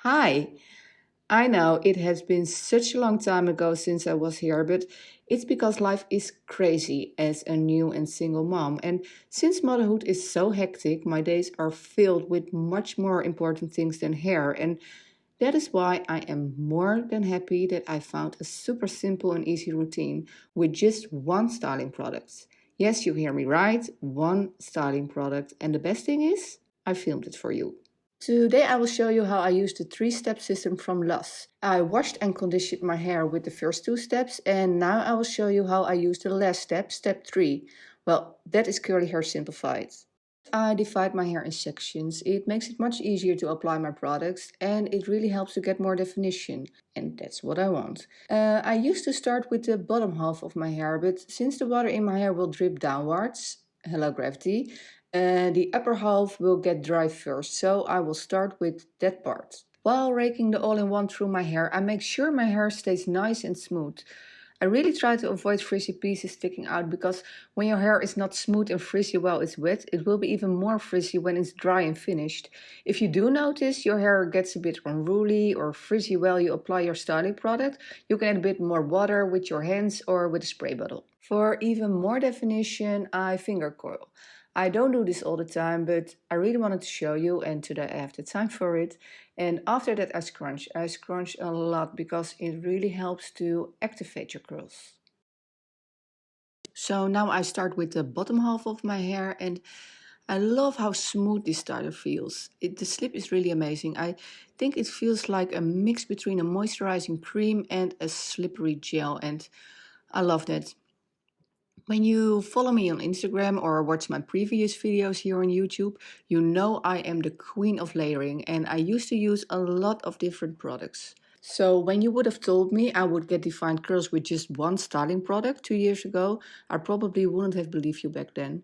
Hi, I know it has been such a long time ago since I was here, but it's because life is crazy as a new and single mom. And since motherhood is so hectic, my days are filled with much more important things than hair. And that is why I am more than happy that I found a super simple and easy routine with just one styling product. Yes, you hear me right, one styling product. And the best thing is, I filmed it for you. Today I will show you how I use the three-step system from Lush. I washed and conditioned my hair with the first two steps, and now I will show you how I use the last step, step 3. Well, that is curly hair simplified. I divide my hair in sections. It makes it much easier to apply my products and it really helps to get more definition. And that's what I want. I used to start with the bottom half of my hair, but since the water in my hair will drip downwards, hello gravity, the upper half will get dry first. So I will start with that part. While raking the all-in-one through my hair, I make sure my hair stays nice and smooth. I really try to avoid frizzy pieces sticking out because when your hair is not smooth and frizzy while it's wet, it will be even more frizzy when it's dry and finished. If you do notice your hair gets a bit unruly or frizzy while you apply your styling product, you can add a bit more water with your hands or with a spray bottle. For even more definition, I finger coil. I don't do this all the time, but I really wanted to show you, and today I have the time for it. And after that, I scrunch. I scrunch a lot because it really helps to activate your curls. So now I start with the bottom half of my hair, and I love how smooth this styler feels. The slip is really amazing. I think it feels like a mix between a moisturizing cream and a slippery gel, and I love that. When you follow me on Instagram or watch my previous videos here on YouTube, you know I am the queen of layering and I used to use a lot of different products. So when you would have told me I would get defined curls with just one styling product 2 years ago, I probably wouldn't have believed you back then.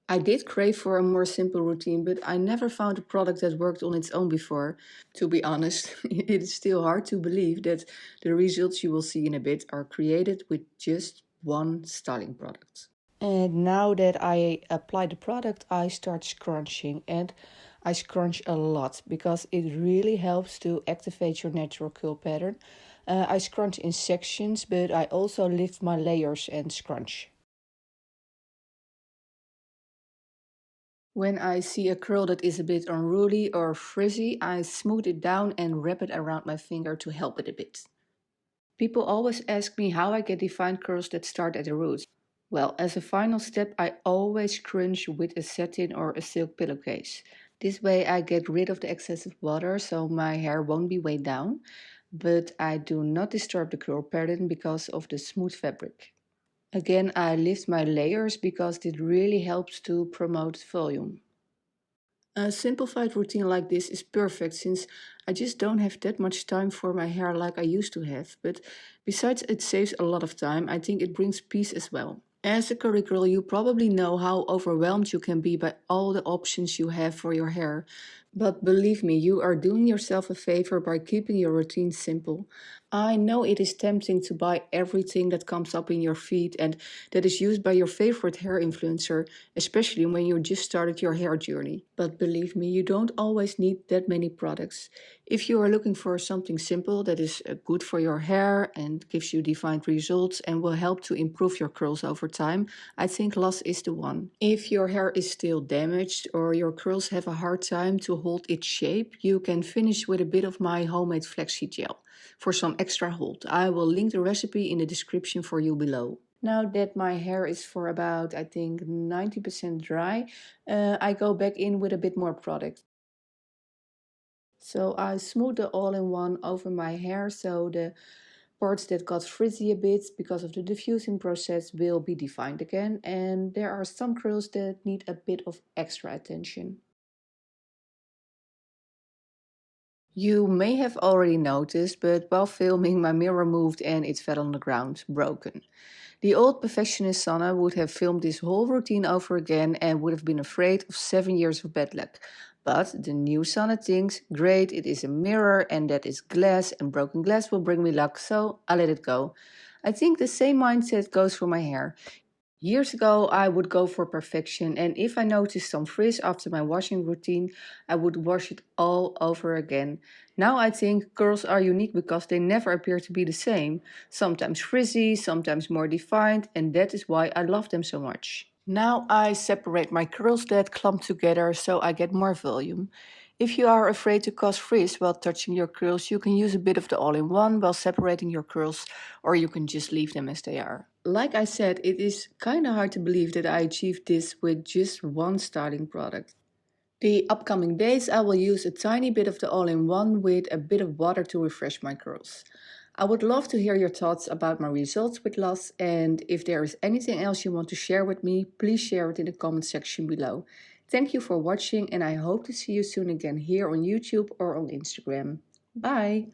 I did crave for a more simple routine, but I never found a product that worked on its own before. To be honest, it is still hard to believe that the results you will see in a bit are created with just one styling product. And now that I apply the product, I start scrunching and I scrunch a lot because it really helps to activate your natural curl pattern. I scrunch in sections, but I also lift my layers and scrunch. When I see a curl that is a bit unruly or frizzy, I smooth it down and wrap it around my finger to help it a bit. People always ask me how I get defined curls that start at the roots. Well, as a final step, I always scrunch with a satin or a silk pillowcase. This way I get rid of the excessive water so my hair won't be weighed down, but I do not disturb the curl pattern because of the smooth fabric. Again, I lift my layers because it really helps to promote volume. A simplified routine like this is perfect since I just don't have that much time for my hair like I used to have. But besides it saves a lot of time, I think it brings peace as well. As a curly girl, you probably know how overwhelmed you can be by all the options you have for your hair. But believe me, you are doing yourself a favor by keeping your routine simple. I know it is tempting to buy everything that comes up in your feed and that is used by your favorite hair influencer, especially when you just started your hair journey. But believe me, you don't always need that many products. If you are looking for something simple that is good for your hair and gives you defined results and will help to improve your curls over time, I think Loss is the one. If your hair is still damaged or your curls have a hard time to hold its shape, you can finish with a bit of my homemade flexi gel for some extra hold. I will link the recipe in the description for you below. Now that my hair is for about, I think, 90% dry, I go back in with a bit more product. So I smooth the all-in-one over my hair so the parts that got frizzy a bit because of the diffusing process will be defined again, and there are some curls that need a bit of extra attention. You may have already noticed, but while filming my mirror moved and it fell on the ground, broken. The old perfectionist Sanna would have filmed this whole routine over again and would have been afraid of 7 years of bad luck. But the new Sanna thinks, great, it is a mirror and that is glass and broken glass will bring me luck, so I let it go. I think the same mindset goes for my hair. Years ago, I would go for perfection, and if I noticed some frizz after my washing routine, I would wash it all over again. Now I think curls are unique because they never appear to be the same, sometimes frizzy, sometimes more defined, and that is why I love them so much. Now I separate my curls that clump together so I get more volume. If you are afraid to cause frizz while touching your curls, you can use a bit of the all-in-one while separating your curls, or you can just leave them as they are. Like I said, it is kinda hard to believe that I achieved this with just one styling product. The upcoming days, I will use a tiny bit of the all-in-one with a bit of water to refresh my curls. I would love to hear your thoughts about my results with loss, and if there is anything else you want to share with me, please share it in the comment section below. Thank you for watching, and I hope to see you soon again here on YouTube or on Instagram. Bye!